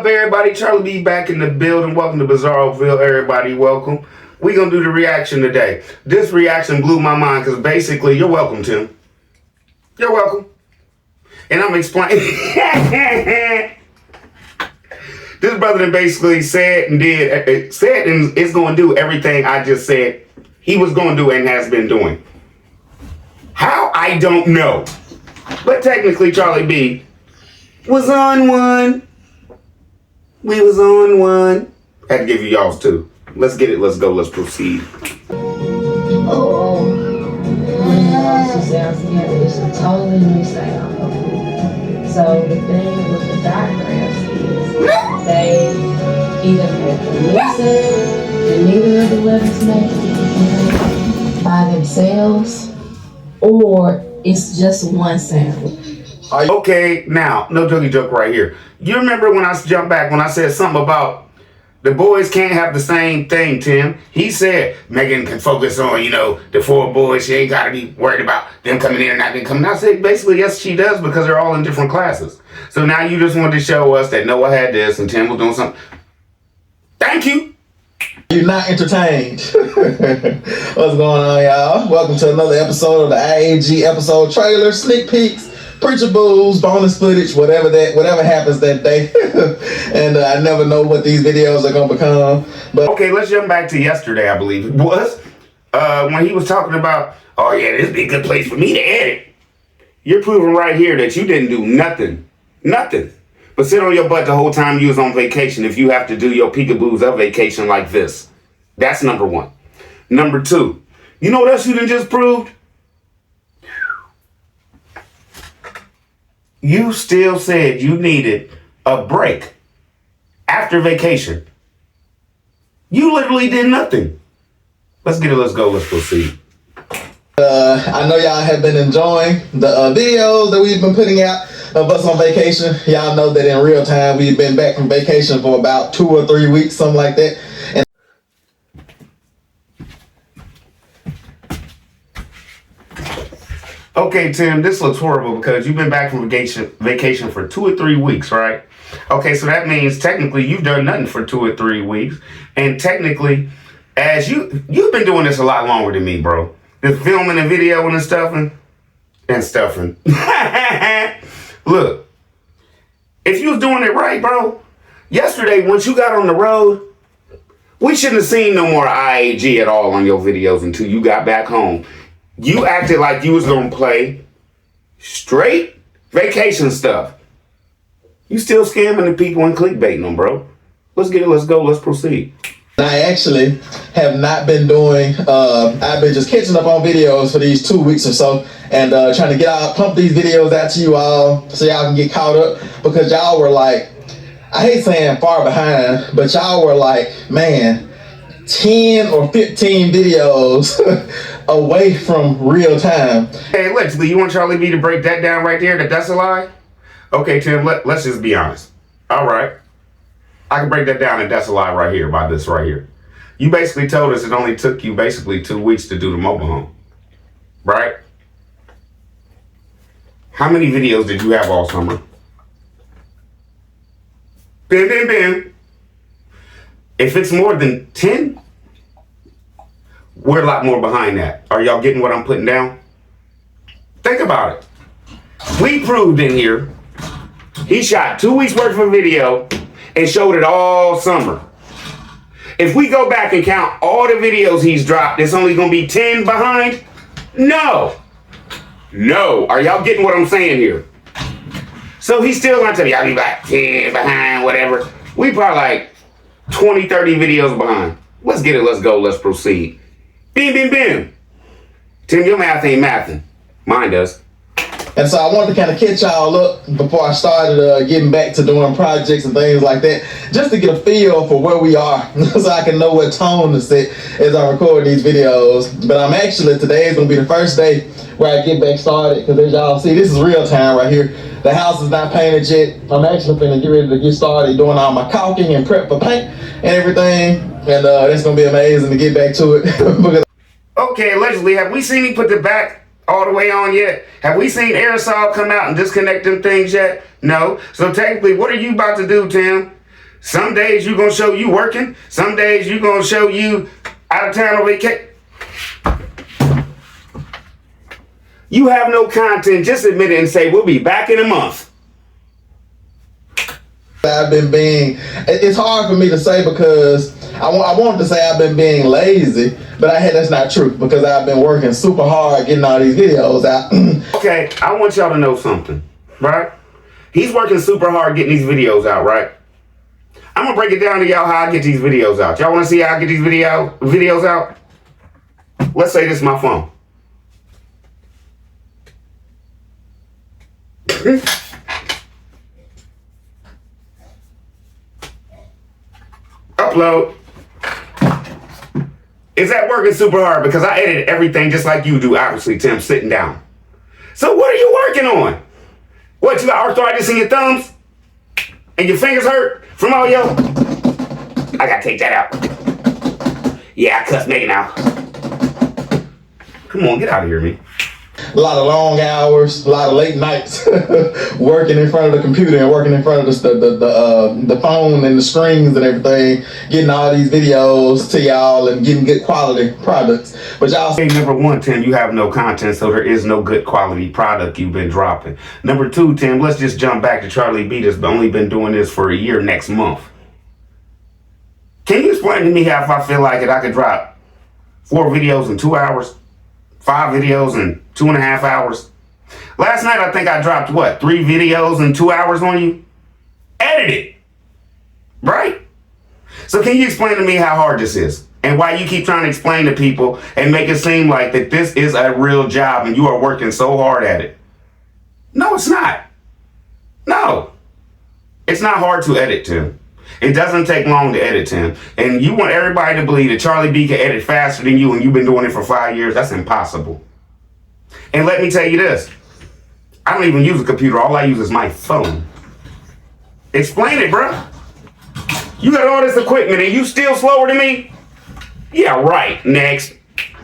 up, everybody? Charlie B back in the building. Welcome to Bizarroville, everybody. Welcome. We're going to do the reaction today. This reaction blew my mind because basically, you're welcome, Tim. You're welcome. And I'm explaining. This brother then basically said and is going to do everything I just said he was going to do and has been doing. How? I don't know. But technically, Charlie B was on one. We was on one. Had to give you y'all's too. Let's get it. Let's go. Let's proceed. Oh, when the house was downstairs, it's a totally new sound. So the thing with the diagrams is they either had the new sound and neither of the letters make by themselves, or it's just one sound. Okay, now, no jokey joke right here. You remember when I jumped back when I said something about the boys can't have the same thing, Tim? He said Megan can focus on, the four boys. She ain't got to be worried about them coming in or not them coming out. I said, basically, yes, she does because they're all in different classes. So now you just wanted to show us that Noah had this and Tim was doing something. Thank you. You're not entertained. What's going on, y'all? Welcome to another episode of the IAG episode trailer, sneak peeks, preachables, bonus footage, whatever happens that day. And I never know what these videos are gonna become. But okay, let's jump back to yesterday, I believe it was. When he was talking about, oh yeah, this would be a good place for me to edit. You're proving right here that you didn't do nothing. Nothing. But sit on your butt the whole time you was on vacation if you have to do your peekaboos of vacation like this. That's number one. Number two, you know what else you done just proved? You still said you needed a break after vacation. You literally did nothing. Let's get it, let's go, let's proceed. I know y'all have been enjoying the videos that we've been putting out of us on vacation. Y'all know that in real time we've been back from vacation for about 2 or 3 weeks, something like that. And okay, Tim, this looks horrible because you've been back from vacation for 2 or 3 weeks, right? Okay, so that means technically you've done nothing for 2 or 3 weeks. And technically, as you've been doing this a lot longer than me, bro. The filming and videoing and stuffing. Look, if you was doing it right, bro, yesterday, once you got on the road, we shouldn't have seen no more IAG at all on your videos until you got back home. You acted like you was going to play straight vacation stuff. You still scamming the people and clickbaiting them, bro. Let's get it, let's go, let's proceed. I actually have not been doing, I've been just catching up on videos for these 2 weeks or so and trying to pump these videos out to you all so y'all can get caught up because y'all were like, I hate saying far behind, but y'all were like, man, 10 or 15 videos away from real time. Hey, allegedly, you want Charlie B to break that down right there, that's a lie? Okay, Tim, let's just be honest. All right. I can break that down and that's a lie right here by this right here. You basically told us it only took you basically 2 weeks to do the mobile home. Right? How many videos did you have all summer? Bam, bam, bam. If it's more than 10, we're a lot more behind that. Are y'all getting what I'm putting down? Think about it. We proved in here, he shot 2 weeks worth of video and showed it all summer. If we go back and count all the videos he's dropped, it's only gonna be 10 behind? No. No. Are y'all getting what I'm saying here? So he's still gonna tell me, I'll be like 10 behind, whatever. We probably like 20, 30 videos behind. Let's get it, let's go, let's proceed. Bim, bim, bim. Tim, your math ain't mathing. Mine does. And so I wanted to kind of catch y'all up before I started getting back to doing projects and things like that, just to get a feel for where we are so I can know what tone to set as I record these videos. But today is going to be the first day where I get back started because as y'all see, this is real time right here. The house is not painted yet. I'm actually going to get ready to get started doing all my caulking and prep for paint and everything. And that's going to be amazing to get back to it. because Okay, allegedly, have we seen him put the back all the way on yet? Have we seen aerosol come out and disconnect them things yet? No. So technically, what are you about to do, Tim? Some days you gonna show you working. Some days you gonna show you out of town on vacation. You have no content. Just admit it and say, we'll be back in a month. It's hard for me to say because I wanted to say I've been being lazy, but that's not true because I've been working super hard getting all these videos out. Okay, I want y'all to know something, right? He's working super hard getting these videos out, right? I'm gonna break it down to y'all how I get these videos out. Y'all wanna see how I get these videos out? Let's say this is my phone. Upload. Is that working super hard? Because I edit everything just like you do, obviously, Tim, sitting down. So what are you working on? What, you got arthritis in your thumbs? And your fingers hurt from all your... I gotta take that out. Yeah, I cuss Megan now. Come on, get out of here, me. A lot of long hours, a lot of late nights working in front of the computer and working in front of the phone and the screens and everything, getting all these videos to y'all and getting good quality products. But y'all say, number one, Tim, you have no content, so there is no good quality product you've been dropping. Number two, Tim, let's just jump back to Charlie B that's only been doing this for a year next month. Can you explain to me how, if I feel like it, I could drop 4 videos in 2 hours? 5 videos in 2.5 hours. Last night, I think I dropped, 3 videos in 2 hours on you? Edited. Right? So can you explain to me how hard this is? And why you keep trying to explain to people and make it seem like that this is a real job and you are working so hard at it? No, it's not. No. It's not hard to edit, Tim. It doesn't take long to edit, Tim. And you want everybody to believe that Charlie B can edit faster than you and you've been doing it for 5 years. That's impossible. And let me tell you this. I don't even use a computer. All I use is my phone. Explain it, bro. You got all this equipment and you still slower than me? Yeah, right. Next.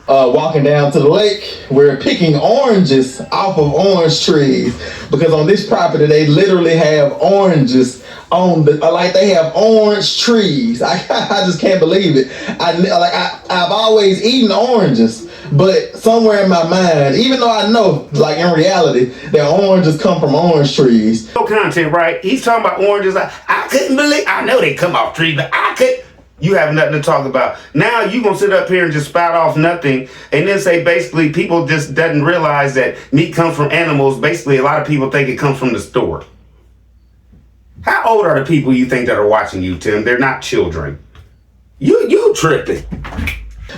Walking down to the lake, we're picking oranges off of orange trees because on this property they literally have oranges on they have orange trees. I just can't believe it. I've always eaten oranges, but somewhere in my mind, even though I know, like in reality, that oranges come from orange trees. No content, right? He's talking about oranges. I couldn't believe. I know they come off trees, but I could. You have nothing to talk about. Now you gonna sit up here and just spout off nothing and then say basically people just doesn't realize that meat comes from animals. Basically, a lot of people think it comes from the store. How old are the people you think that are watching you, Tim? They're not children. You tripping.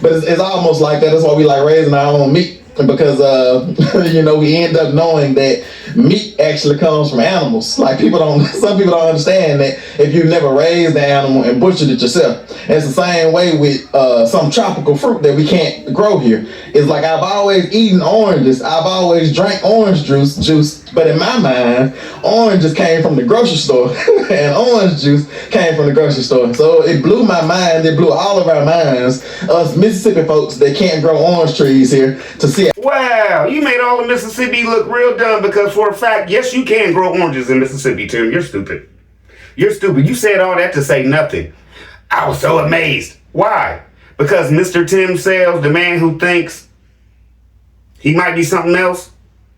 But it's almost like that. That's why we like raising our own meat. Because, we end up knowing that meat actually comes from animals. Like some people don't understand that if you've never raised the animal and butchered it yourself. It's the same way with some tropical fruit that we can't grow here. It's like I've always eaten oranges. I've always drank orange juice. But in my mind, oranges came from the grocery store and orange juice came from the grocery store. So it blew my mind. It blew all of our minds, us Mississippi folks that can't grow orange trees here, to see. Wow, you made all of Mississippi look real dumb because for a fact, yes, you can grow oranges in Mississippi, Tim. You're stupid. You're stupid. You said all that to say nothing. I was so amazed. Why? Because Mr. Tim Sales, the man who thinks he might be something else,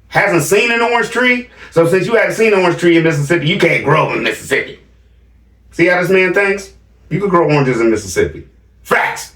hasn't seen an orange tree. So since you haven't seen an orange tree in Mississippi, you can't grow them in Mississippi. See how this man thinks? You can grow oranges in Mississippi. Facts.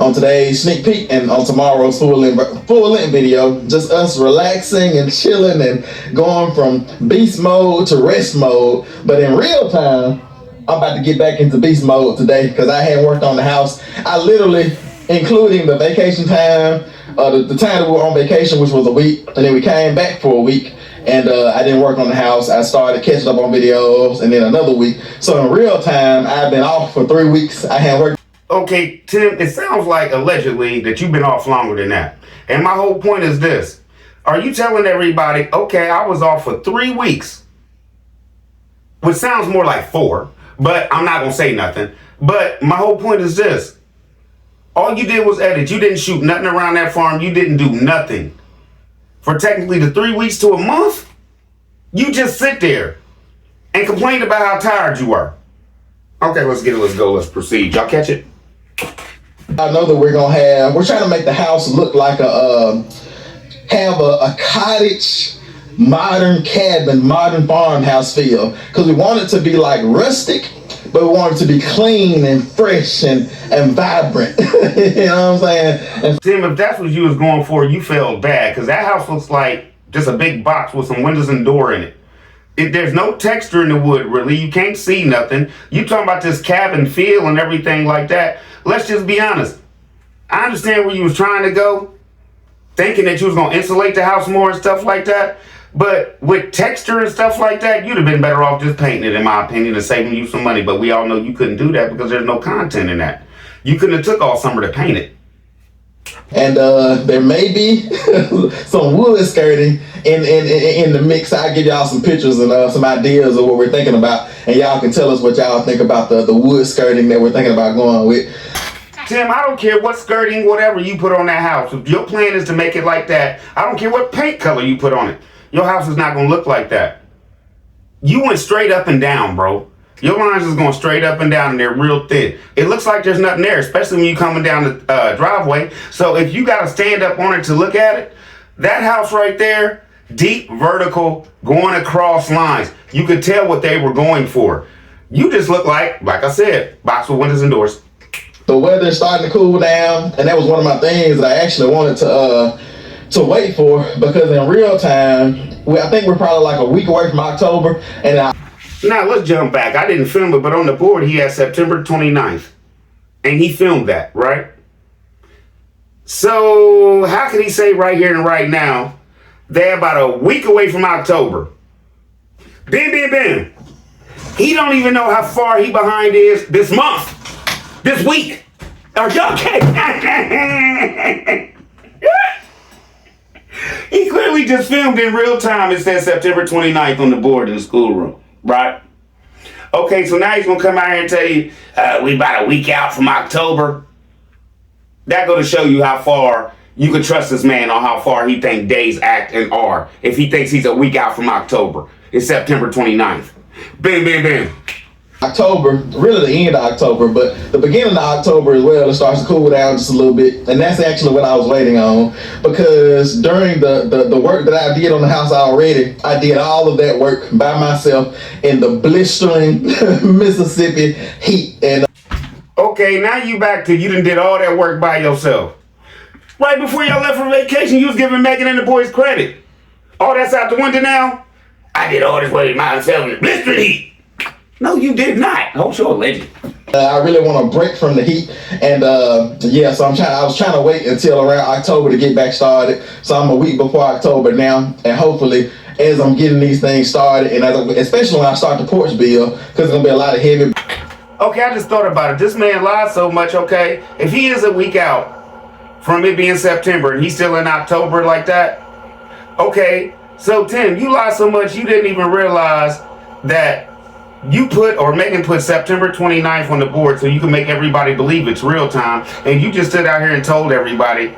On today's sneak peek and on tomorrow's full length video, just us relaxing and chilling and going from beast mode to rest mode. But in real time, I'm about to get back into beast mode today because I hadn't worked on the house. I literally, including the vacation time, the time that we were on vacation, which was a week, and then we came back for a week, and I didn't work on the house. I started catching up on videos, and then another week. So in real time, I've been off for 3 weeks. I hadn't worked. Okay, Tim, it sounds like allegedly that you've been off longer than that. And my whole point is this. Are you telling everybody, okay, I was off for 3 weeks, which sounds more like 4, but I'm not going to say nothing. But my whole point is this. All you did was edit. You didn't shoot nothing around that farm. You didn't do nothing. For technically the 3 weeks to a month, you just sit there and complain about how tired you are. Okay, let's get it. Let's go. Let's proceed. Y'all catch it? I know that we're trying to make the house look like a cottage, modern cabin, modern farmhouse feel. Because we want it to be like rustic, but we want it to be clean and fresh and vibrant. You know what I'm saying? And Tim, if that's what you was going for, you failed bad. Because that house looks like just a big box with some windows and door in it. There's no texture in the wood, really. You can't see nothing. You talking about this cabin feel and everything like that. Let's just be honest. I understand where you was trying to go, thinking that you was going to insulate the house more and stuff like that. But with texture and stuff like that, you'd have been better off just painting it, in my opinion, and saving you some money. But we all know you couldn't do that because there's no content in that. You couldn't have took all summer to paint it. And there may be some wood skirting in the mix. I'll give y'all some pictures and some ideas of what we're thinking about, and y'all can tell us what y'all think about the wood skirting that we're thinking about going with. Tim, I don't care what skirting, whatever you put on that house. If your plan is to make it like that, I don't care what paint color you put on it. Your house is not going to look like that. You went straight up and down, bro. Your lines is going straight up and down and they're real thin. It looks like there's nothing there, especially when you're coming down the driveway. So if you got to stand up on it to look at it, that house right there, deep vertical, going across lines. You could tell what they were going for. You just look like I said, box with windows and doors. The weather's starting to cool down, and that was one of my things that I actually wanted to wait for, because in real time, I think we're probably like a week away from October, and Now, let's jump back. I didn't film it, but on the board, he has September 29th. And he filmed that, right? So, how can he say right here and right now, they're about a week away from October? Bam. He don't even know how far he behind is this month, this week. Are y'all kidding? He clearly just filmed in real time. It says September 29th on the board in the schoolroom. Right? Okay, so now he's going to come out here and tell you, we about a week out from October. That go to show you how far you can trust this man on how far he think days act and are. If he thinks he's a week out from October. It's September 29th. Bam. October, really the end of October, but the beginning of October as well, it starts to cool down just a little bit. And that's actually what I was waiting on, because during the work that I did on the house already, I did all of that work by myself in the blistering Mississippi heat. And okay, now you back to you done did all that work by yourself. Right before y'all left for vacation, you was giving Megan and the boys credit. Oh, that's out the window now? I did all this work by myself in the blistering heat. No, you did not. Oh, sure, legend. I really want to break from the heat, and so I was trying to wait until around October to get back started. So I'm a week before October now, and hopefully, as I'm getting these things started, and especially when I start the porch build, because it's gonna be a lot of heavy. Okay, I just thought about it. This man lied so much. Okay, if he is a week out from it being September and he's still in October like that, okay. So Tim, you lied so much you didn't even realize that. You Megan put September 29th on the board so you can make everybody believe it's real time. And you just stood out here and told everybody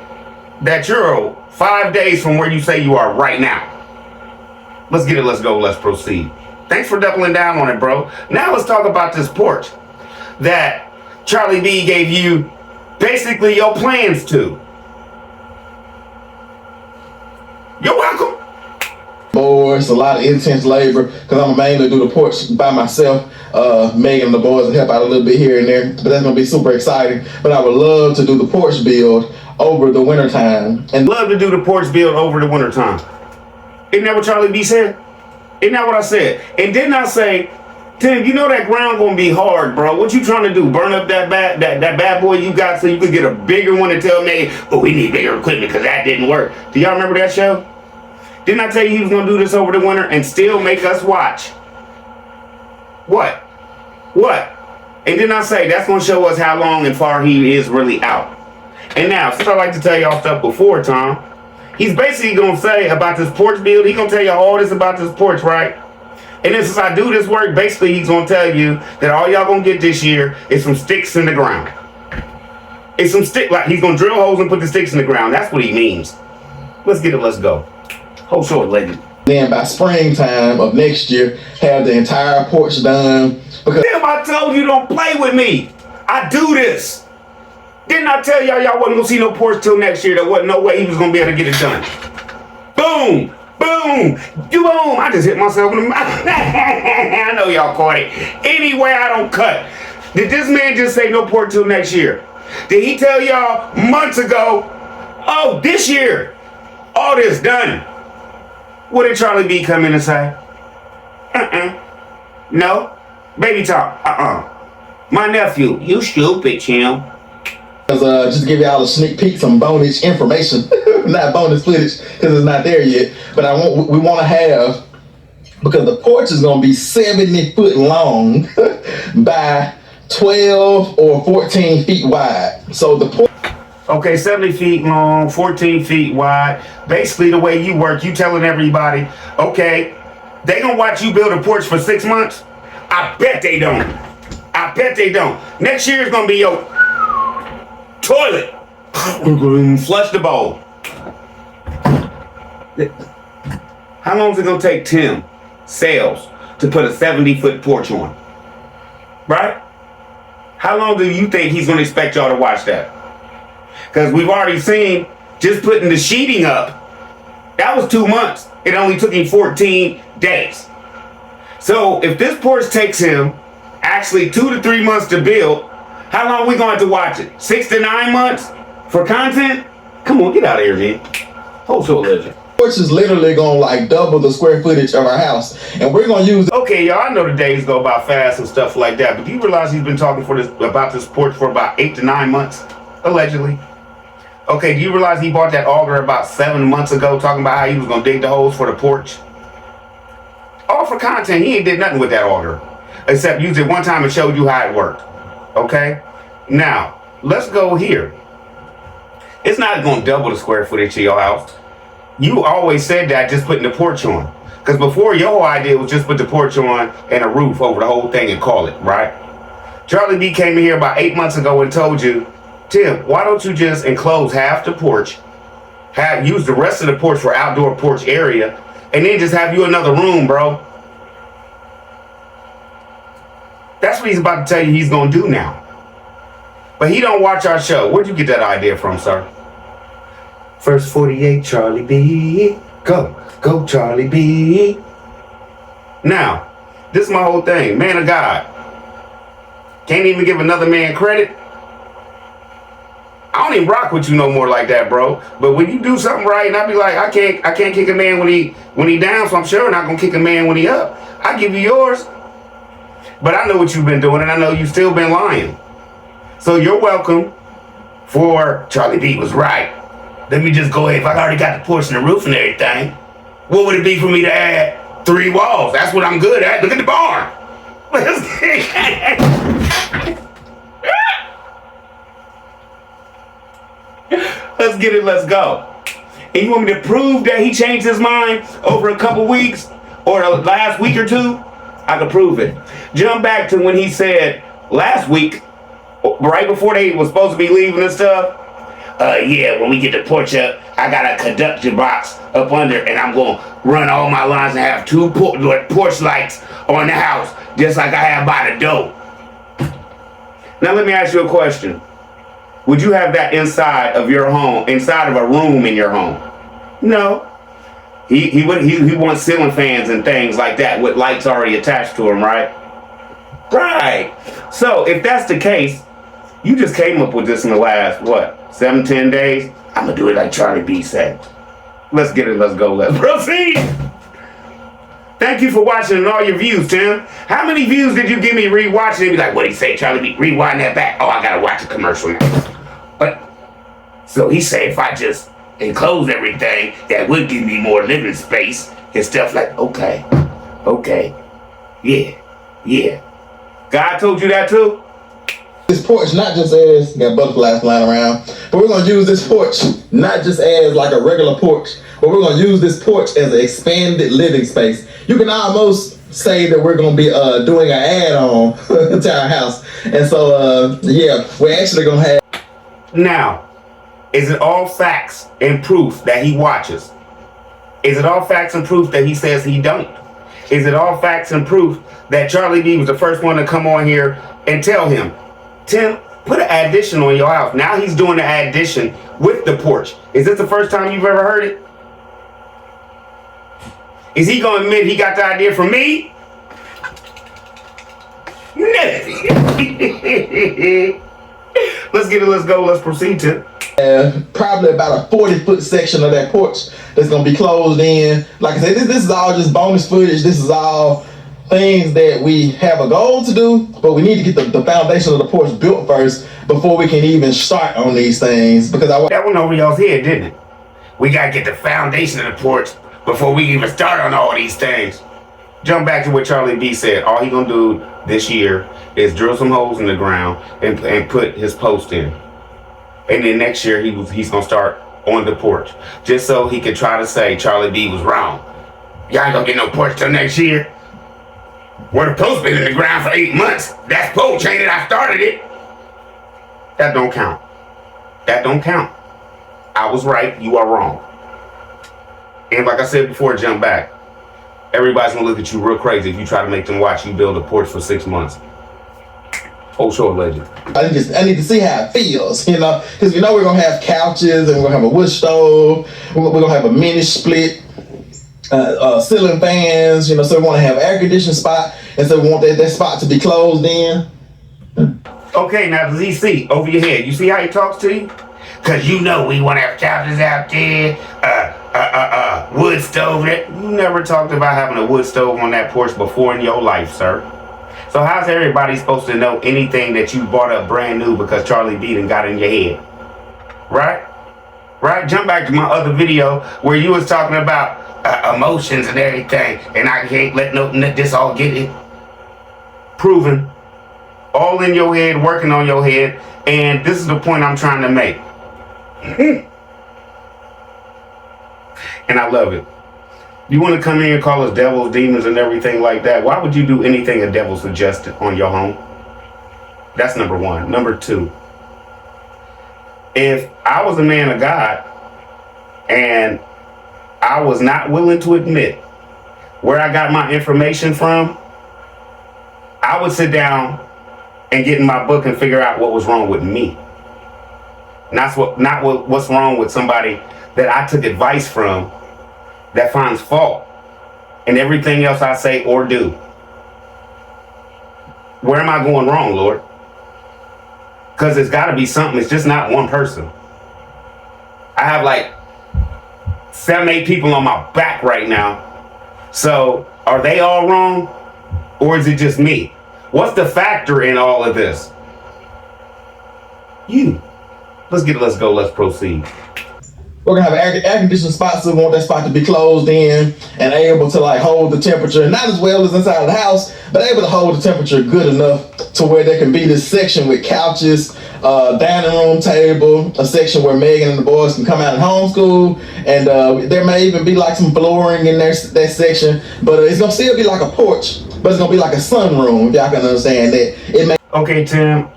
that you're 5 days from where you say you are right now. Let's get it. Let's go. Let's proceed. Thanks for doubling down on it, bro. Now let's talk about this porch that Charlie B gave you basically your plans to. You're welcome. Boards, a lot of intense labor, because I'm gonna mainly do the porch by myself. Megan and the boys will help out a little bit here and there, but that's gonna be super exciting. But I would love to do the porch build over the winter time. And love to do the porch build over the winter time. Isn't that what Charlie B said? Isn't that what I said? And didn't I say, Tim, you know that ground gonna be hard, bro. What you trying to do? Burn up that bad boy you got so you could get a bigger one and tell me, oh, we need bigger equipment because that didn't work. Do y'all remember that show? Didn't I tell you he was going to do this over the winter and still make us watch? What? And didn't I say that's going to show us how long and far he is really out? And now, since I like to tell y'all stuff before, Tom, he's basically going to say about this porch build, he's going to tell you all this about this porch, right? And then since I do this work, basically he's going to tell you that all y'all going to get this year is some sticks in the ground. It's some stick, like he's going to drill holes and put the sticks in the ground. That's what he means. Let's get it, let's go. Hold short, lady. Then by springtime of next year, have the entire porch done, Because Damn, I told you don't play with me. I do this. Didn't I tell y'all wasn't gonna see no porch till next year? There wasn't no way he was gonna be able to get it done. Boom, boom, boom. I just hit myself in the mouth. I know y'all caught it. Anyway, I don't cut. Did this man just say no porch till next year? Did he tell y'all months ago, oh, this year, all this done? What did Charlie B come in and say? No. Baby talk. My nephew, you stupid, Chim. just to give y'all a sneak peek, some bonus information, not bonus footage because it's not there yet. But we want to have, because the porch is going to be 70 foot long by 12 or 14 feet wide. So the porch. Okay, 70 feet long, 14 feet wide. Basically, the way you work, you telling everybody, okay, they gonna watch you build a porch for 6 months? I bet they don't. I bet they don't. Next year is gonna be your toilet. Flush the bowl. How long is it gonna take Tim Sales to put a 70-foot porch on? Right? How long do you think he's gonna expect y'all to watch that? Because we've already seen just putting the sheeting up, that was 2 months. It only took him 14 days. So if this porch takes him actually 2 to 3 months to build, how long are we going to watch it? 6 to 9 months for content? Come on, get out of here, man. Wholesale legend. Porch is literally gonna like double the square footage of our house, and we're gonna use. Okay, y'all, I know the days go by fast and stuff like that, but do you realize he's been talking about this porch for about 8 to 9 months, allegedly? Okay, do you realize he bought that auger about 7 months ago, talking about how he was gonna dig the holes for the porch? All for content. He ain't did nothing with that auger, except used it one time and showed you how it worked. Okay, now let's go here. It's not gonna double the square footage of your house. You always said that just putting the porch on. Because before, your whole idea was just put the porch on and a roof over the whole thing and call it, right? Charlie B came in here about 8 months ago and told you, Tim, why don't you just enclose half the porch, use the rest of the porch for outdoor porch area, and then just have you another room, bro? That's what he's about to tell you he's going to do now. But he don't watch our show. Where'd you get that idea from, sir? First 48, Charlie B. Go, Charlie B. Now, this is my whole thing. Man of God. Can't even give another man credit. I don't even rock with you no more like that, bro. But when you do something right, and I be like, I can't kick a man when he down, so I'm sure not gonna kick a man when he up. I give you yours. But I know what you've been doing, and I know you've still been lying. So you're welcome for Charlie B was right. Let me just go ahead. If I already got the porch and the roof and everything, what would it be for me to add 3 walls? That's what I'm good at. Look at the barn. Let's get it. Let's go. And you want me to prove that he changed his mind over a couple weeks or the last week or two? I can prove it. Jump back to when he said last week, right before they was supposed to be leaving and stuff. Yeah, when we get the porch up, I got a conductor box up under, and I'm going to run all my lines and have 2 porch lights on the house, just like I have by the door. Now let me ask you a question. Would you have that inside of your home, inside of a room in your home? No. He wants ceiling fans and things like that with lights already attached to him, right? Right. So if that's the case, you just came up with this in the last, 7-10 days? I'm going to do it like Charlie B said. Let's get it. Let's go. Let's proceed. Thank you for watching and all your views, Tim. How many views did you give me rewatching and be like, what'd he say, Charlie B? Rewind that back. Oh, I got to watch a commercial now. But, so he said if I just enclose everything, that would give me more living space and stuff like, okay. Yeah. God told you that too? This porch not just as, got butterflies flying around, but we're going to use this porch not just as like a regular porch, but we're going to use this porch as an expanded living space. You can almost say that we're going to be doing an add-on to our house. And so, yeah, we're actually going to have... Now, is it all facts and proof that he watches? Is it all facts and proof that he says he don't? Is it all facts and proof that Charlie B was the first one to come on here and tell him, Tim, put an addition on your house? Now he's doing the addition with the porch. Is this the first time you've ever heard it? Is he going to admit he got the idea from me? Let's get it, let's go, let's proceed to probably about a 40-foot section of that porch that's gonna be closed in. Like I said, this is all just bonus footage. This is all things that we have a goal to do, but we need to get the foundation of the porch built first before we can even start on these things. Because that went over y'all's head, didn't it? We gotta get the foundation of the porch before we even start on all these things. Jump back to what Charlie B said. All he gonna do this year is drill some holes in the ground and put his post in. And then next year he's gonna start on the porch, just so he could try to say Charlie B was wrong. Y'all ain't gonna get no porch till next year. Where the post been in the ground for 8 months. That's Porch, ain't it? I started it. That don't count. That don't count. I was right, you are wrong. And like I said before, jump back. Everybody's gonna look at you real crazy if you try to make them watch you build a porch for 6 months. Oh, sure, legend. I need to see how it feels, you know, because we know we're gonna have couches and we're gonna have a wood stove. We're gonna have a mini split, ceiling fans, you know. So we want to have an air conditioning spot, and so we want that spot to be closed in. Okay, now ZC, over your head. You see how he talks to you? Cause you know we want to have couches out there, wood stove. You never talked about having a wood stove on that porch before in your life, sir. So how's everybody supposed to know anything that you bought up brand new because Charlie B done got in your head? Right? Right? Jump back to my other video where you was talking about emotions and everything, and I can't let this all get it. Proven. All in your head, working on your head, and this is the point I'm trying to make. And I love it. You want to come in and call us devils, demons, and everything like that? Why would you do anything a devil suggested on your home? That's number one. Number two, if I was a man of God and I was not willing to admit where I got my information from, I would sit down and get in my book and figure out what was wrong with me. Not what's wrong with somebody that I took advice from that finds fault in everything else I say or do. Where am I going wrong, Lord? Because it's got to be something. It's just not one person. I have like 7, 8 people on my back right now. So are they all wrong? Or is it just me? What's the factor in all of this? You. Let's go, let's proceed. We're gonna have an air conditioning spot, so we want that spot to be closed in and able to like hold the temperature, not as well as inside of the house, but able to hold the temperature good enough to where there can be this section with couches, dining room table, a section where Megan and the boys can come out and homeschool, and there may even be like some flooring in there, that section, but it's gonna still be like a porch, but it's gonna be like a sunroom, if y'all can understand that. Okay, Tim.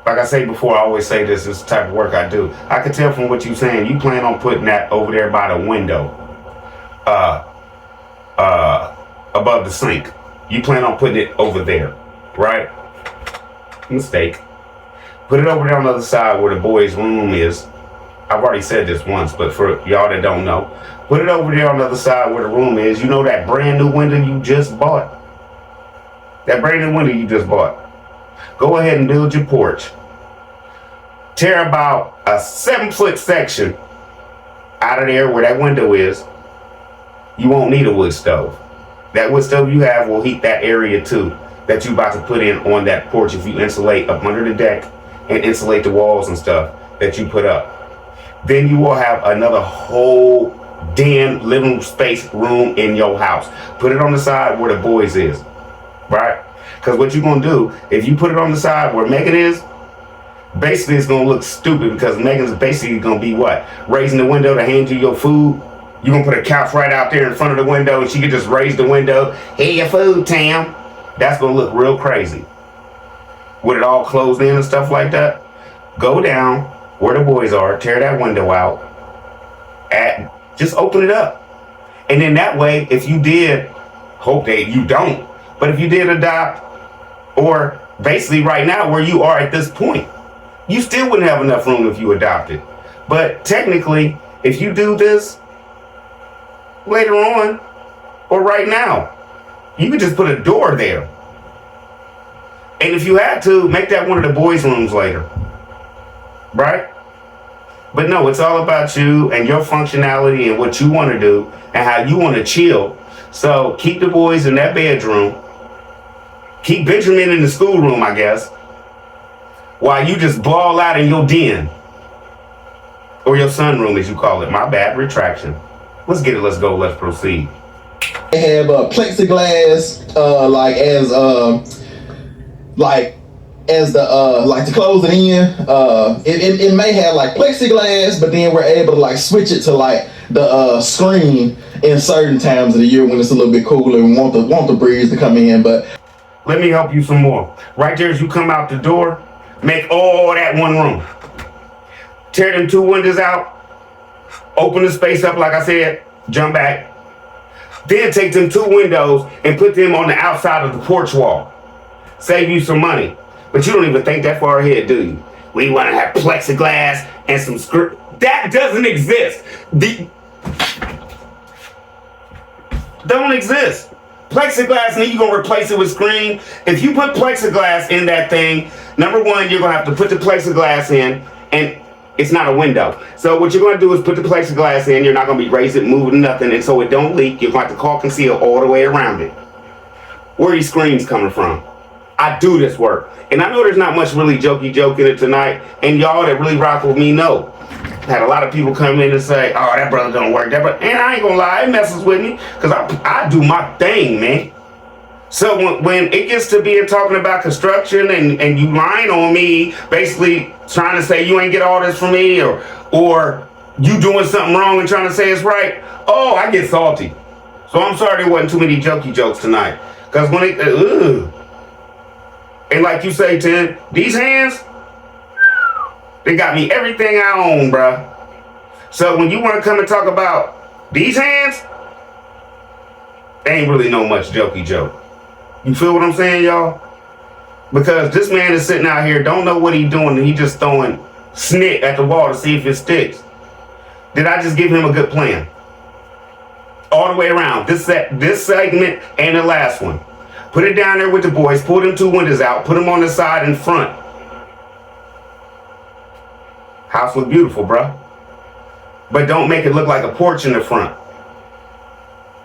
Like I say before, I always say this is the type of work I do. I can tell from what you're saying, you plan on putting that over there by the window, above the sink. You plan on putting it over there, right? Mistake. Put it over there on the other side where the boys' room is. I've already said this once, but for y'all that don't know, put it over there on the other side where the room is. You know that brand new window you just bought? That brand new window you just bought. Go ahead and build your porch. Tear about a 7-foot section out of there where that window is. You won't need a wood stove. That wood stove you have will heat that area too that you about to put in on that porch if you insulate up under the deck and insulate the walls and stuff that you put up. Then you will have another whole damn living space room in your house. Put it on the side where the boys is, right? Because what you're going to do, if you put it on the side where Megan is, basically it's going to look stupid because Megan's basically going to be what? Raising the window to hand you your food. You're going to put a couch right out there in front of the window and she can just raise the window. Here your food, Tam. That's going to look real crazy. With it all closed in and stuff like that, go down where the boys are, tear that window out, just open it up. And then that way, if you did hope that you don't. But if you did adopt, or basically right now where you are at this point, you still wouldn't have enough room if you adopted. But technically, if you do this later on or right now, you could just put a door there. And if you had to, make that one of the boys' rooms later. Right? But no, it's all about you and your functionality and what you want to do and how you want to chill. So keep the boys in that bedroom. Keep Benjamin in the schoolroom, I guess, while you just ball out in your den. Or your sunroom, as you call it. My bad, retraction. Let's get it, let's go, let's proceed. They have plexiglass, to close it in. It may have like plexiglass, but then we're able to like switch it to like the screen in certain times of the year when it's a little bit cooler and want the breeze to come in. But let me help you some more. Right there as you come out the door, make all that one room. Tear them 2 windows out, open the space up like I said, jump back. Then take them 2 windows and put them on the outside of the porch wall. Save you some money. But you don't even think that far ahead, do you? We want to have plexiglass and some script. That doesn't exist. Don't exist. Plexiglass, and then you're going to replace it with screen. If you put plexiglass in that thing, number one, you're going to have to put the plexiglass in, and it's not a window. So what you're going to do is put the plexiglass in. You're not going to be raising, moving, nothing. And so it don't leak. You're going to have to caulk and seal all the way around it. Where are these screens coming from? I do this work. And I know there's not much really jokey joke in it tonight. And y'all that really rock with me know. Had a lot of people come in and say, oh, that brother don't work. That brother, and I ain't gonna lie, it messes with me. Because I do my thing, man. So when it gets to being talking about construction and you lying on me, basically trying to say you ain't get all this from me, or you doing something wrong and trying to say it's right, oh, I get salty. So I'm sorry there wasn't too many jokey jokes tonight. Because when it, and like you say, Tim, these hands, they got me everything I own, bruh. So when you want to come and talk about these hands, they ain't really no much jokey joke. You feel what I'm saying, y'all? Because this man is sitting out here, don't know what he's doing, and he just throwing snit at the wall to see if it sticks. Did I just give him a good plan? All the way around. This segment and the last one. Put it down there with the boys, pull them 2 windows out, put them on the side and front. House look beautiful, bro. But don't make it look like a porch in the front.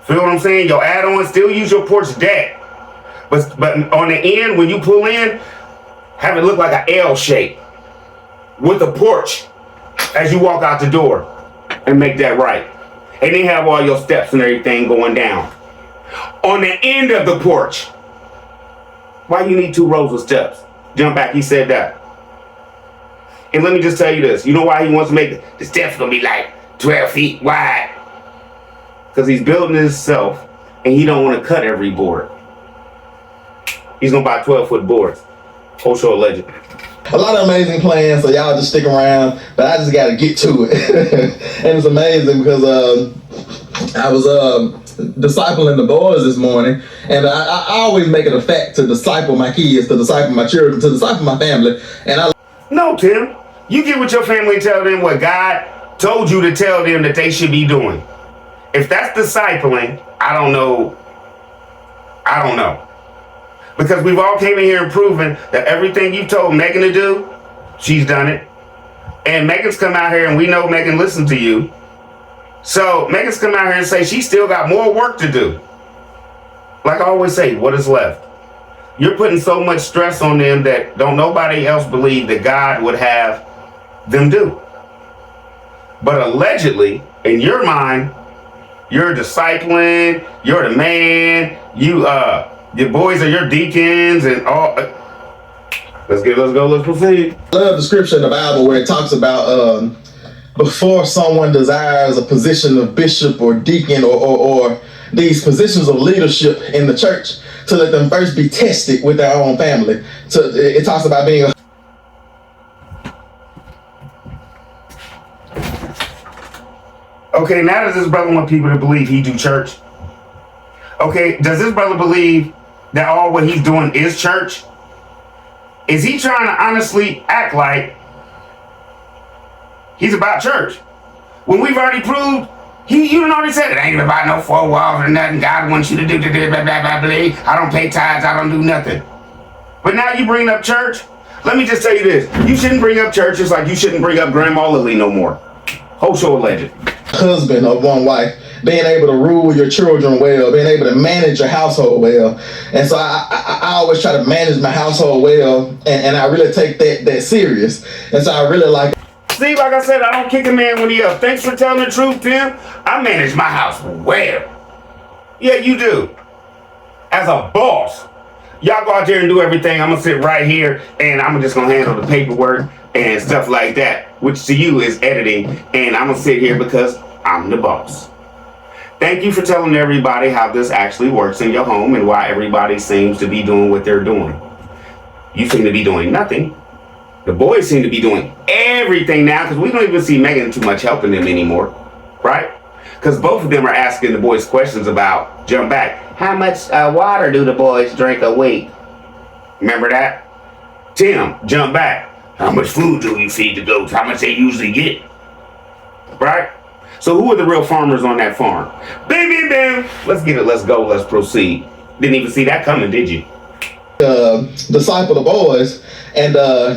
Feel what I'm saying? Your add-on, still use your porch deck. But on the end, when you pull in, have it look like an L shape with a porch as you walk out the door, and make that right. And then have all your steps and everything going down. On the end of the porch, why you need 2 rows of steps? Jump back, he said that. And let me just tell you this. You know why he wants to make the steps gonna be like 12 feet wide? Because he's building himself and he don't want to cut every board. He's gonna buy 12-foot boards. Whole show legend. A lot of amazing plans, so y'all just stick around, but I just gotta get to it. And it's amazing because I was discipling the boys this morning, and I always make it a fact to disciple my kids, to disciple my children, to disciple my family. And No, Tim. You get with your family and tell them what God told you to tell them that they should be doing. If that's discipling, I don't know. Because we've all came in here and proven that everything you told Megan to do, she's done it. And Megan's come out here and we know Megan listened to you. So Megan's come out here and say she still got more work to do. Like I always say, what is left? You're putting so much stress on them that don't nobody else believe that God would have them do. But allegedly, in your mind, you're discipling, you're the man, your boys are your deacons and all. Let's go, let's proceed. I love the scripture in the Bible where it talks about before someone desires a position of bishop or deacon or these positions of leadership in the church, to let them first be tested with their own family. So it talks about being a Okay, now does this brother want people to believe he do church? Okay, does this brother believe that all what he's doing is church? Is he trying to honestly act like he's about church? When we've already proved, you already said it ain't about no four walls or nothing. God wants you to do blah, blah, blah, blah. I don't pay tithes, I don't do nothing. But now you bring up church? Let me just tell you this. You shouldn't bring up church just like you shouldn't bring up Grandma Lily no more. Whole show alleged. Husband of one wife, being able to rule your children well, being able to manage your household well. And so I always try to manage my household well, and I really take that serious. And so I really like. See, like I said, I don't kick a man when he up. Thanks for telling the truth, Tim. I manage my house well. Yeah, you do. As a boss. Y'all go out there and do everything. I'm going to sit right here and I'm just going to handle the paperwork and stuff like that, which to you is editing. And I'm going to sit here because I'm the boss. Thank you for telling everybody how this actually works in your home and why everybody seems to be doing what they're doing. You seem to be doing nothing. The boys seem to be doing everything now because we don't even see Megan too much helping them anymore, right? Because both of them are asking the boys questions about, jump back, how much water do the boys drink a week? Remember that? Tim, jump back, how much food do you feed the goats? How much they usually get? Right? So who are the real farmers on that farm? Bam, bam, bam. Let's get it, let's go, let's proceed. Didn't even see that coming, did you? Disciple the boys, and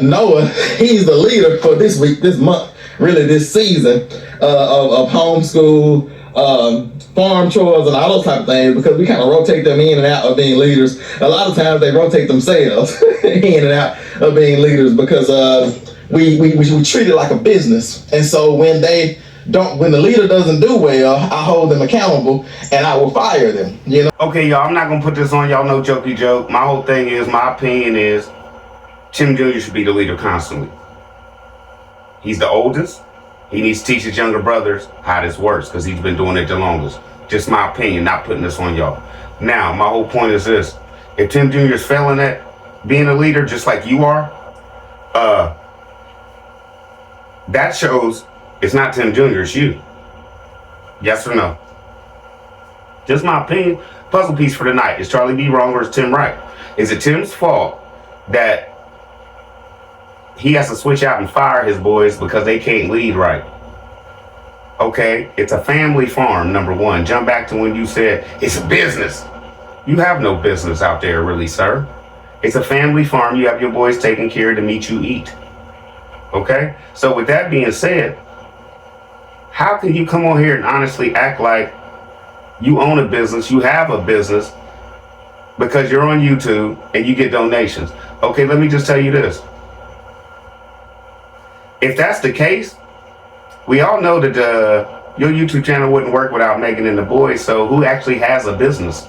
Noah, he's the leader for this week, this month, really this season of homeschool, farm chores, and all those type of things, because we kind of rotate them in and out of being leaders. A lot of times they rotate themselves in and out of being leaders because we treat it like a business. And so when the leader doesn't do well, I hold them accountable and I will fire them, you know? Okay, y'all, I'm not gonna put this on y'all, no jokey joke. My whole thing is, my opinion is, Tim Jr. should be the leader constantly. He's the oldest. He needs to teach his younger brothers how this works because he's been doing it the longest. Just my opinion, not putting this on y'all. Now, my whole point is this. If Tim Jr. is failing at being a leader just like you are, that shows it's not Tim Jr., it's you. Yes or no? Just my opinion. Puzzle piece for the night. Is Charlie B wrong or is Tim right? Is it Tim's fault that he has to switch out and fire his boys because they can't lead right? Okay, it's a family farm, number one. Jump back to when you said it's a business. You have no business out there, really, sir. It's a family farm. You have your boys taking care of the meat you eat. Okay? So with that being said, how can you come on here and honestly act like you own a business, you have a business, because you're on YouTube and you get donations? Okay, let me just tell you this. If that's the case, we all know that your YouTube channel wouldn't work without Megan and the boys, so who actually has a business?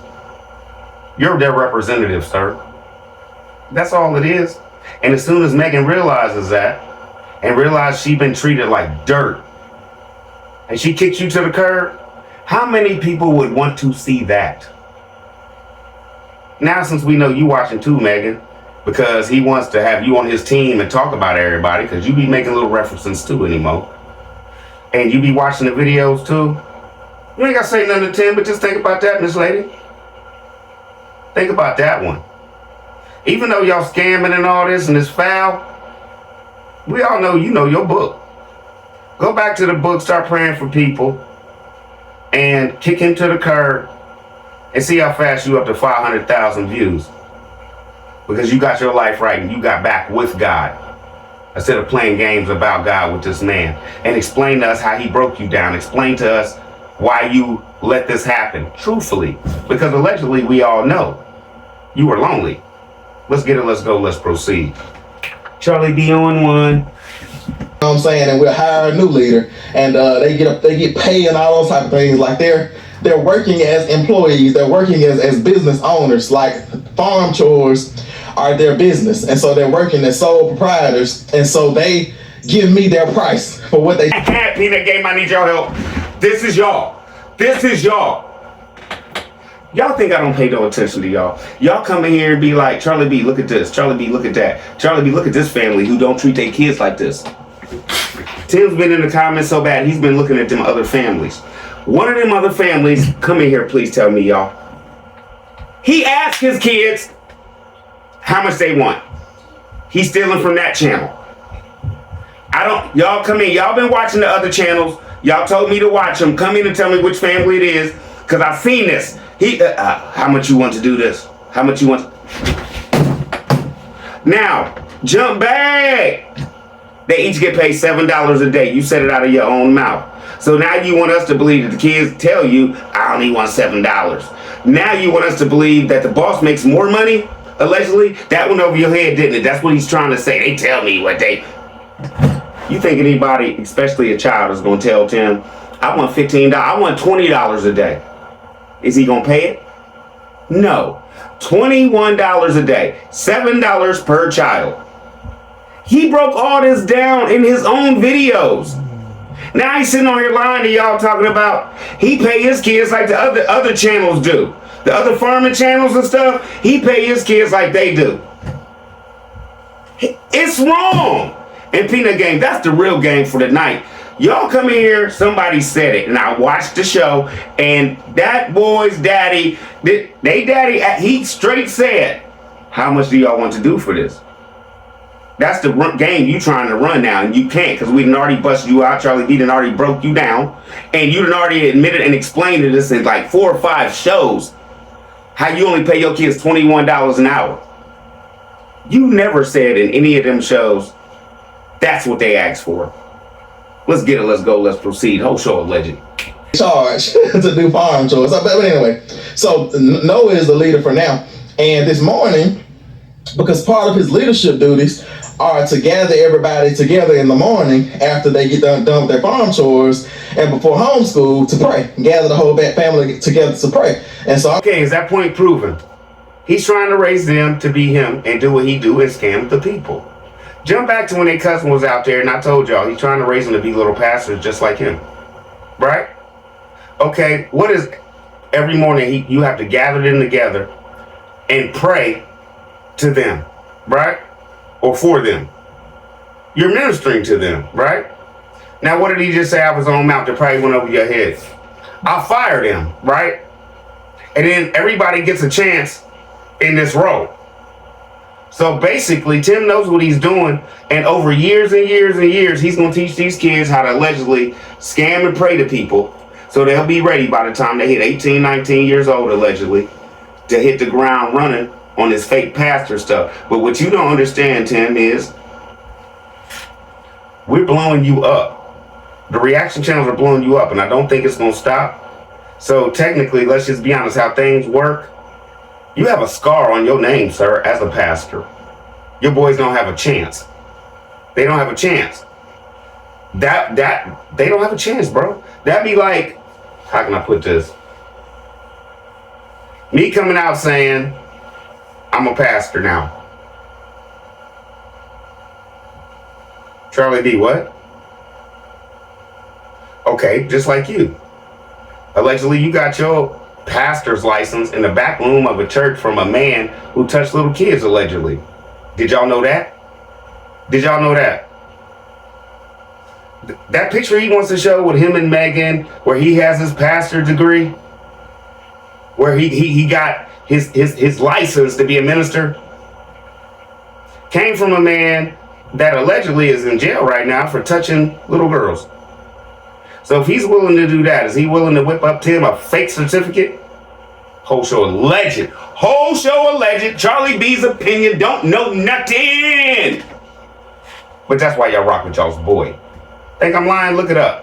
You're their representative, sir. That's all it is. And as soon as Megan realizes that, and realizes she's been treated like dirt, and she kicks you to the curb, how many people would want to see that? Now, since we know you watching too, Megan, because he wants to have you on his team and talk about everybody, because you be making little references too anymore. And you be watching the videos too. You ain't got to say nothing to Tim, but just think about that, Miss Lady. Think about that one. Even though y'all scamming and all this and it's foul, we all know you know your book. Go back to the book, start praying for people, and kick him to the curb and see how fast you up to 500,000 views. Because you got your life right and you got back with God. Instead of playing games about God with this man. And explain to us how he broke you down. Explain to us why you let this happen. Truthfully. Because allegedly we all know you were lonely. Let's get it, let's go, let's proceed. Charlie B on one. You know what I'm saying? And we'll hire a new leader, and they get paid and all those type of things. Like they're working as employees, they're working as business owners. Like farm chores are their business, and so they're working as sole proprietors, and so they give me their price for what they. Peanut Game, I need your help. This is y'all. This is y'all. Y'all think I don't pay no attention to y'all. Y'all come in here and be like, Charlie B, look at this. Charlie B, look at that. Charlie B, look at this family who don't treat their kids like this. Tim's been in the comments so bad, he's been looking at them other families. One of them other families, come in here, please tell me, y'all. He asked his kids how much they want. He's stealing from that channel. Y'all come in. Y'all been watching the other channels. Y'all told me to watch them. Come in and tell me which family it is, because I've seen this. How much you want to do this? How much you want? Now, jump back. They each get paid $7 a day. You said it out of your own mouth. So now you want us to believe that the kids tell you, I only want $7. Now you want us to believe that the boss makes more money, allegedly? That went over your head, didn't it? That's what he's trying to say. They tell me what they... You think anybody, especially a child, is going to tell Tim, I want $15, I want $20 a day. Is he going to pay it? No. $21 a day. $7 per child. He broke all this down in his own videos. Now he's sitting on here lying to y'all talking about he pay his kids like the other channels do. The other farming channels and stuff, he pay his kids like they do. It's wrong. And Peanut Game, that's the real game for the night. Y'all come in here, somebody said it, and I watched the show, and that boy's daddy, he straight said, how much do y'all want to do for this? That's the game you trying to run now, and you can't, because we done already busted you out. Charlie D done already broke you down, and you done already admitted and explained to this in like 4 or 5 shows how you only pay your kids $21 an hour. You never said in any of them shows that's what they asked for. Let's get it, let's go, let's proceed. Whole show alleged. Charge to do farm chores. But anyway, so Noah is the leader for now, and this morning, because part of his leadership duties are to gather everybody together in the morning after they get done with their farm chores and before homeschool to pray. Gather the whole family together to pray. And so, okay, is that point proven? He's trying to raise them to be him and do what he do and scam the people. Jump back to when their cousin was out there, and I told y'all he's trying to raise them to be little pastors just like him, right? Okay, what is every morning you have to gather them together and pray to them, right? Or for them. You're ministering to them, right? Now, what did he just say out of his own mouth that probably went over your head? I'll fire them, right? And then everybody gets a chance in this role. So basically, Tim knows what he's doing, and over years and years and years, he's going to teach these kids how to allegedly scam and pray to people, so they'll be ready by the time they hit 18, 19 years old, allegedly, to hit the ground running on this fake pastor stuff. But what you don't understand, Tim, is we're blowing you up. The reaction channels are blowing you up, and I don't think it's going to stop. So technically, let's just be honest, how things work. You have a scar on your name, sir, as a pastor. Your boys don't have a chance. They don't have a chance. They don't have a chance, bro. That'd be like, how can I put this? Me coming out saying, I'm a pastor now. Charlie D, what? Okay, just like you. Allegedly, you got your pastor's license in the back room of a church from a man who touched little kids, allegedly. Did y'all know that? Did y'all know that? That picture he wants to show with him and Megan, where he has his pastor degree, where he got his license to be a minister, came from a man that allegedly is in jail right now for touching little girls. So if he's willing to do that, is he willing to whip up Tim a fake certificate? Whole show alleged. Whole show alleged. Charlie B's opinion, don't know nothing. But that's why y'all rock with y'all's boy. Think I'm lying? Look it up.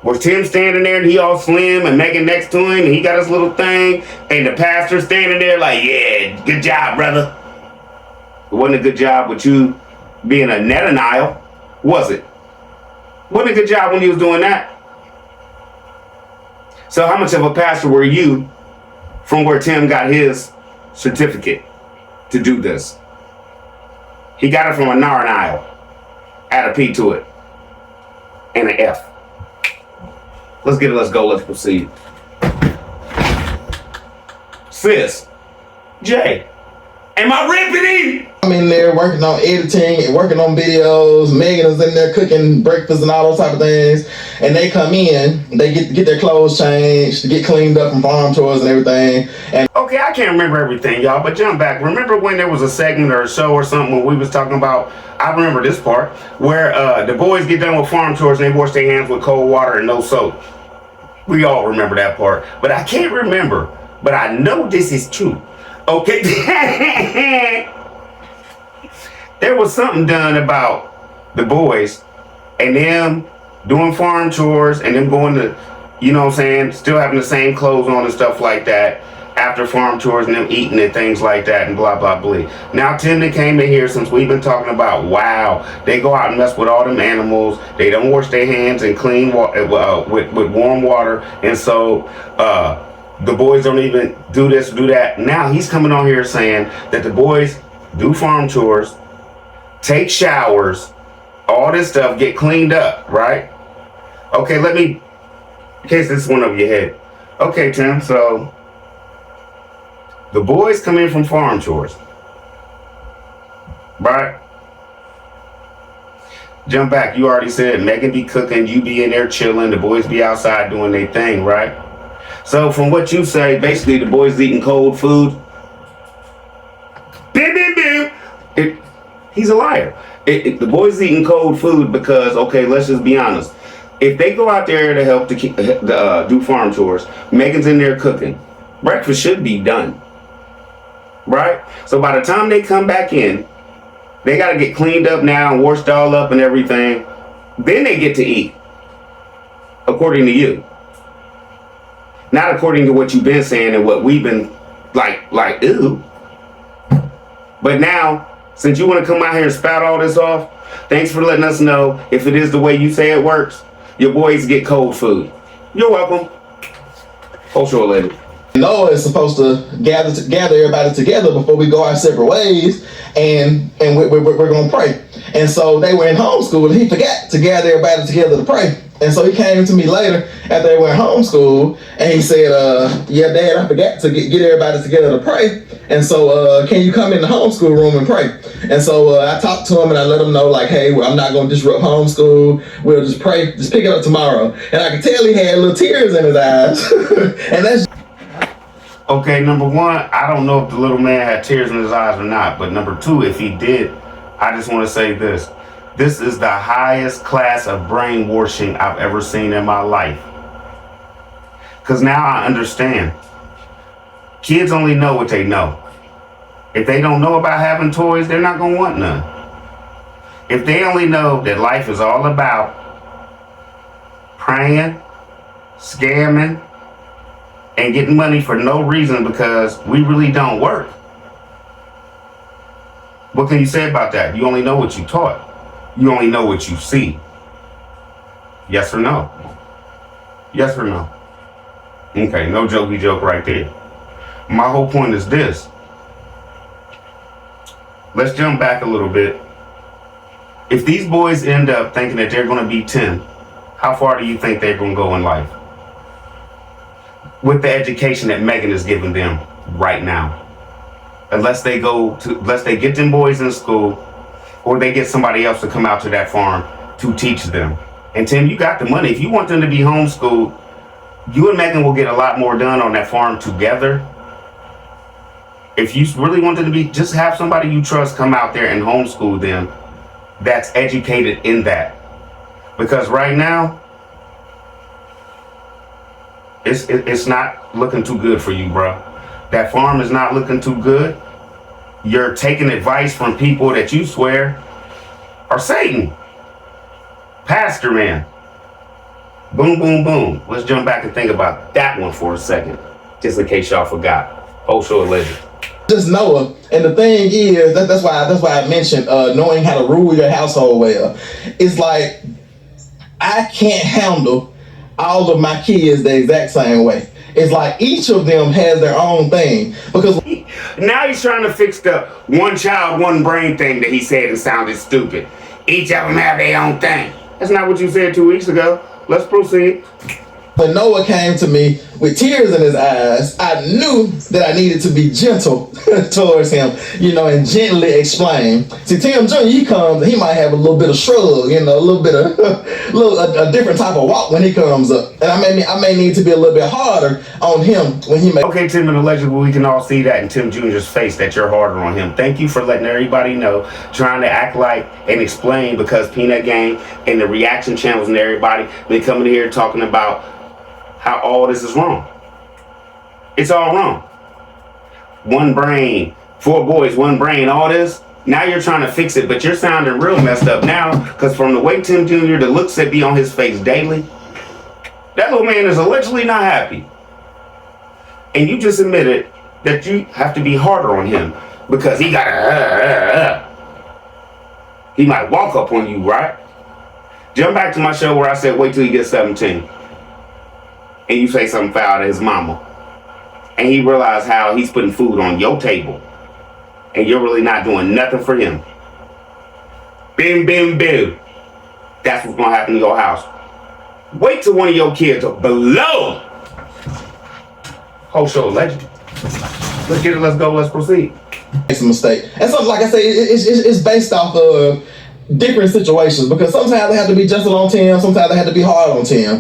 Was Tim standing there and he all slim and Megan next to him and he got his little thing and the pastor standing there like, yeah, good job, brother. It wasn't a good job with you being a net denial, was it? Wasn't a good job when he was doing that. So how much of a pastor were you from where Tim got his certificate to do this? He got it from a denial. Add a P to it. And an F. Let's get it, let's go, let's proceed. Sis, Jay, Charlie D, what? Okay, just like you. Allegedly, you got your pastor's license in the back room of a church from a man who touched little kids, allegedly. Did y'all know that? Did y'all know that? Sis, Jay, Am I ripping? I'm in there working on editing and working on videos. Megan is in there cooking breakfast and all those type of things. And they come in, they get their clothes changed, get cleaned up from farm chores and everything. And Okay, I can't remember everything, y'all, but jump back. Remember when there was a segment or a show or something when we was talking about, I remember this part, where the boys get done with farm chores and they wash their hands with cold water and no soap. We all remember that part. But I can't remember, but I know this is true. Okay. There was something done about the boys and them doing farm chores and them going to, you know what I'm saying, still having the same clothes on and stuff like that after farm chores and them eating and things like that and blah, blah, blah. Now, Tim that came in here since we've been talking about, wow, they go out and mess with all them animals. They don't wash their hands and clean with warm water. And so the boys don't even do this, do that. Now he's coming on here saying that the boys do farm chores, take showers, all this stuff, get cleaned up, right? Okay, let me, in case this went over your head. Okay, Tim, so the boys come in from farm chores, right? Jump back, you already said Megan be cooking, you be in there chilling, the boys be outside doing their thing, right? So from what you say, basically the boys eating cold food. He's a liar. The boys eating cold food because, okay, let's just be honest. If they go out there to help do farm chores, Megan's in there cooking. Breakfast should be done, right? So by the time they come back in, they got to get cleaned up now and washed all up and everything. Then they get to eat, according to you. Not according to what you've been saying and what we've been like, ew. But now, since you want to come out here and spout all this off, thanks for letting us know if it is the way you say it works. Your boys get cold food. You're welcome. Oh, sure, lady. Noah is supposed to gather everybody together before we go our separate ways, and we're going to pray. And so they were in homeschool, and he forgot to gather everybody together to pray. And so he came to me later after they were in homeschool, and he said, yeah, Dad, I forgot to get everybody together to pray. And so can you come in the homeschool room and pray? And so I talked to him and I let him know, like, hey, well, I'm not going to disrupt homeschool. We'll just pray, just pick it up tomorrow. And I could tell he had little tears in his eyes. And that's... Okay, number one, I don't know if the little man had tears in his eyes or not. But number two, if he did, I just want to say this. This is the highest class of brainwashing I've ever seen in my life. Because now I understand. Kids only know what they know. If they don't know about having toys, they're not going to want none. If they only know that life is all about praying, scamming, and getting money for no reason because we really don't work. What can you say about that? You only know what you taught. You only know what you see. Yes or no? Yes or no? Okay, no jokey joke right there. My whole point is this. Let's jump back a little bit. If these boys end up thinking that they're going to be 10, how far do you think they're going to go in life? With the education that Megan is giving them right now. Unless they get them boys in school, or they get somebody else to come out to that farm to teach them. And Tim, you got the money. If you want them to be homeschooled, you and Megan will get a lot more done on that farm together. If you really want them to be, just have somebody you trust come out there and homeschool them that's educated in that. Because right now, it's not looking too good for you, bro. That farm is not looking too good. You're taking advice from people that you swear are Satan. Pastor man. Boom, boom, boom. Let's jump back and think about that one for a second. Just in case y'all forgot. Oh, sure, legend. Just Noah. And the thing is, that's why I mentioned knowing how to rule your household well. It's like, I can't handle all of my kids the exact same way. It's like each of them has their own thing. Because now he's trying to fix the one child, one brain thing that he said and sounded stupid. Each of them have their own thing. That's not what you said 2 weeks ago. Let's proceed. But Noah came to me with tears in his eyes, I knew that I needed to be gentle towards him, you know, and gently explain. See, Tim Jr., he comes, he might have a little bit of shrug, you know, a little bit of a different type of walk when he comes up. And I may need to be a little bit harder on him when he makes. Okay, Tim, and allegedly we can all see that in Tim Jr.'s face that you're harder on him. Thank you for letting everybody know, trying to act like and explain, because Peanut Gang and the reaction channels and everybody been coming here talking about how all this is wrong. It's all wrong. One brain, 4 boys, 1 brain, all this. Now you're trying to fix it, but you're sounding real messed up now, because from the way Tim Jr., the looks that be on his face daily, that little man is allegedly not happy. And you just admitted that you have to be harder on him because he got he might walk up on you, right? Jump back to my show where I said wait till he gets 17. And you say something foul to his mama. And he realized how he's putting food on your table. And you're really not doing nothing for him. Bim, bim, bim. That's what's going to happen to your house. Wait till one of your kids are below. Whole show legend. Let's get it, let's go, let's proceed. Makes a mistake. And so, like I say, it's based off of different situations, because sometimes they have to be gentle on Tim, sometimes they have to be hard on Tim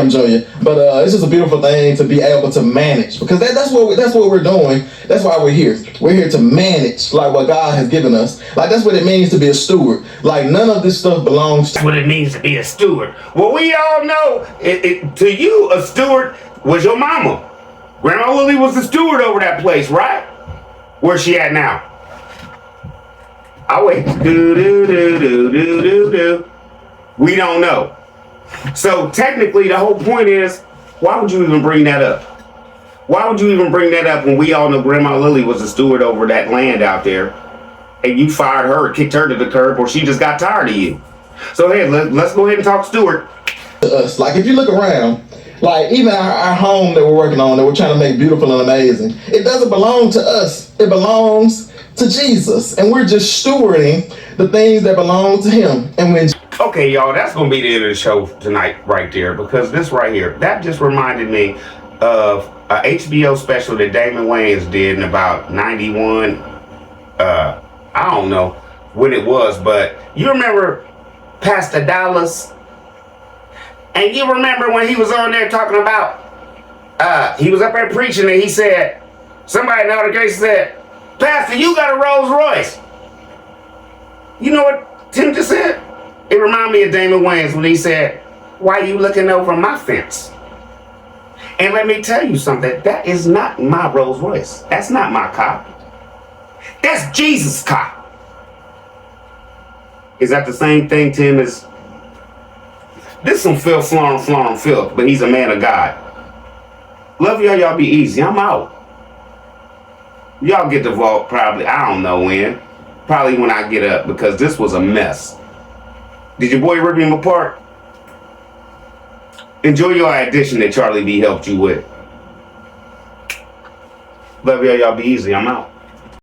Jr. But it's just a beautiful thing to be able to manage, because that's what we're doing. That's why we're here. We're here to manage like what God has given us. Like that's what it means to be a steward. Like none of this stuff belongs to. That's what it means to be a steward. Well, we all know to you a steward was your mama. Grandma Lily was the steward over that place, right? Where's she at now? I'll wait. Do. We don't know. So technically the whole point is, why would you even bring that up? Why would you even bring that up when we all know Grandma Lily was the steward over that land out there, and you fired her, kicked her to the curb, or she just got tired of you? So hey, let's go ahead and talk steward. Us. Like if you look around, like even our home that we're working on, that we're trying to make beautiful and amazing, it doesn't belong to us. It belongs to Jesus, and we're just stewarding the things that belong to him. And when okay, y'all, that's gonna be the end of the show tonight right there, because this right here, that just reminded me of a HBO special that Damon Wayans did in about 91. I don't know when it was, but you remember Pastor Dallas? And you remember when he was on there talking about, he was up there preaching and he said, somebody in the congregation said, Pastor, you got a Rolls Royce. You know what Tim just said? It reminded me of Damon Wayans when he said, why are you looking over my fence? And let me tell you something, that is not my Rolls Royce. That's not my car. That's Jesus' car. Is that the same thing, Tim, as this some filth, flaunt, filth, but he's a man of God. Love y'all be easy. I'm out. Y'all get the vault probably, I don't know when. Probably when I get up, because this was a mess. Did your boy rip him apart? Enjoy your addition that Charlie B helped you with. Love y'all be easy. I'm out.